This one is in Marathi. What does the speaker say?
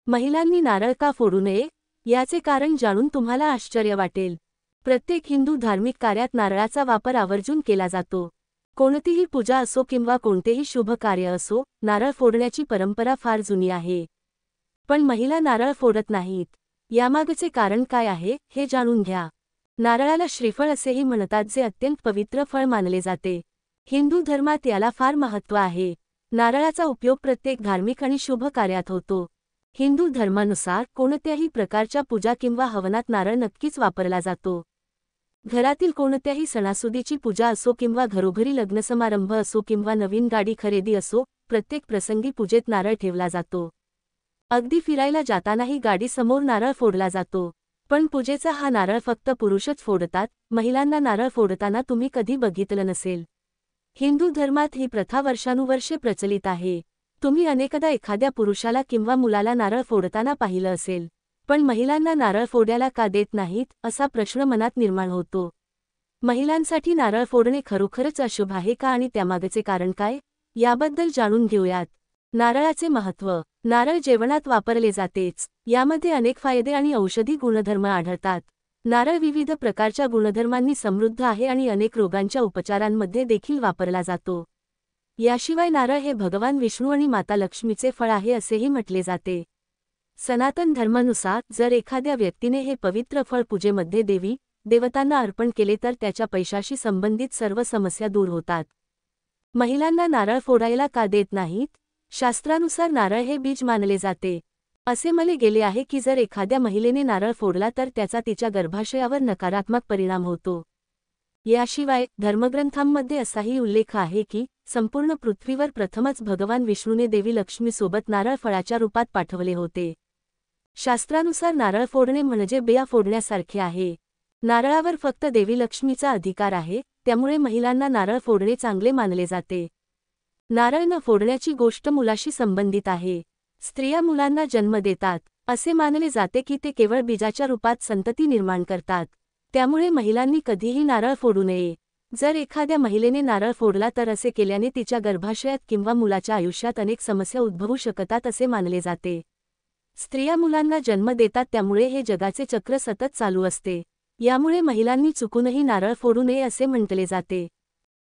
महिलांनी नारळ का फोडू नये याचे कारण जाणून तुम्हाला आश्चर्य वाटेल। प्रत्येक हिंदू धार्मिक कार्यात नारळाचा वापर आवर्जून केला जातो। कोणतीही पूजा असो किंवा कोणतेही शुभ कार्य असो, नारळ फोडण्याची परंपरा फार जुनी आहे। पण महिला नारळ फोडत नाहीत। यामागचे कारण काय आहे हे जाणून घ्या। नारळाला श्रीफळ असेही म्हणतात, जे अत्यंत पवित्र फळ मानले जाते। हिंदू धर्मात याला फार महत्त्व आहे। नारळाचा उपयोग प्रत्येक धार्मिक आणि शुभ कार्यात होतो। हिंदू धर्मानुसार कोणत्याही प्रकारच्या पूजा किंवा हवनात नारळ नक्कीच वापरला जातो। घरातील कोणत्याही सणासुदीची पूजा असो किंवा घरोघरी लग्नसमारंभ असो किंवा नवीन गाडी खरेदी असो, प्रत्येक प्रसंगी पूजेत नारळ ठेवला जातो। अगदी फिरायला जातानाही गाडी समोर नारळ फोडला जातो। पण पूजेचा हा नारळ फक्त पुरुषच फोडतात, महिलांना नारळ फोडताना तुम्ही कधी बघितलं नसेल। हिंदू धर्मात ही प्रथा वर्षानुवर्षे प्रचलित आहे। तुम्ही अनेकदा एखाद्या पुरुषाला किंवा मुलाला नारळ फोडताना पाहिलं असेल, पण महिलांना नारळ फोडायला का देत नाहीत असा प्रश्न मनात निर्माण होतो। महिलांसाठी नारळ फोडणे खरोखरच अशुभ आहे का आणि त्यामागचे कारण काय, याबद्दल जाणून घेऊयात। नारळाचे महत्त्व। नारळ जेवणात वापरले जातेच, यामध्ये अनेक फायदे आणि औषधी गुणधर्म आढळतात। नारळ विविध प्रकारच्या गुणधर्मांनी समृद्ध आहे आणि अनेक रोगांच्या उपचारांमध्ये देखील वापरला जातो। याशिवाय नारळ हे भगवान विष्णू आणि माता लक्ष्मीचे फळ आहे असेही म्हटले जाते। सनातन धर्मानुसार जर एखाद्या व्यक्तीने हे पवित्र फळ पूजेमध्ये देवतांना अर्पण केले तर त्याच्या पैशाशी संबंधित सर्व समस्या दूर होतात। महिलांना नारळ फोडायला का देत नाहीत? शास्त्रानुसार नारळ हे बीज मानले जाते। असे मानले गेले आहे की जर एखाद्या महिलेने नारळ फोडला तर त्याचा तिच्या गर्भाशयावर नकारात्मक परिणाम होतो। याशिवाय धर्मग्रंथांमध्ये असाही उल्लेख आहे की संपूर्ण पृथ्वीवर प्रथमच भगवान विष्णूने देवी लक्ष्मीसोबत नारळ फळाच्या रूपात पाठवले होते। शास्त्रानुसार नारळ फोडणे म्हणजे बिया फोडण्यासारखे आहे। नारळावर फक्त देवी लक्ष्मीचा अधिकार आहे, त्यामुळे महिलांना नारळ फोडणे चांगले मानले जाते। नारळ न फोडण्याची गोष्ट मुलाशी संबंधित आहे। स्त्रिया मुलांना जन्म देतात, असे मानले जाते की ते केवळ बीजाच्या रूपात संतती निर्माण करतात। त्यामुळे महिलांनी कधीही नारळ फोडू नये। जर एखाद्या महिलेने नारळ फोडला तर असे केल्याने तिच्या गर्भाशयात किंवा मुलाच्या आयुष्यात अनेक समस्या उद्भवू शकतात असे मानले जाते। स्त्रिया मुलांना जन्म देतात, त्यामुळे हे जगाचे चक्र सतत चालू असते। यामुळे महिलांनी चुकूनही नारळ फोडू नये असे म्हटले जाते।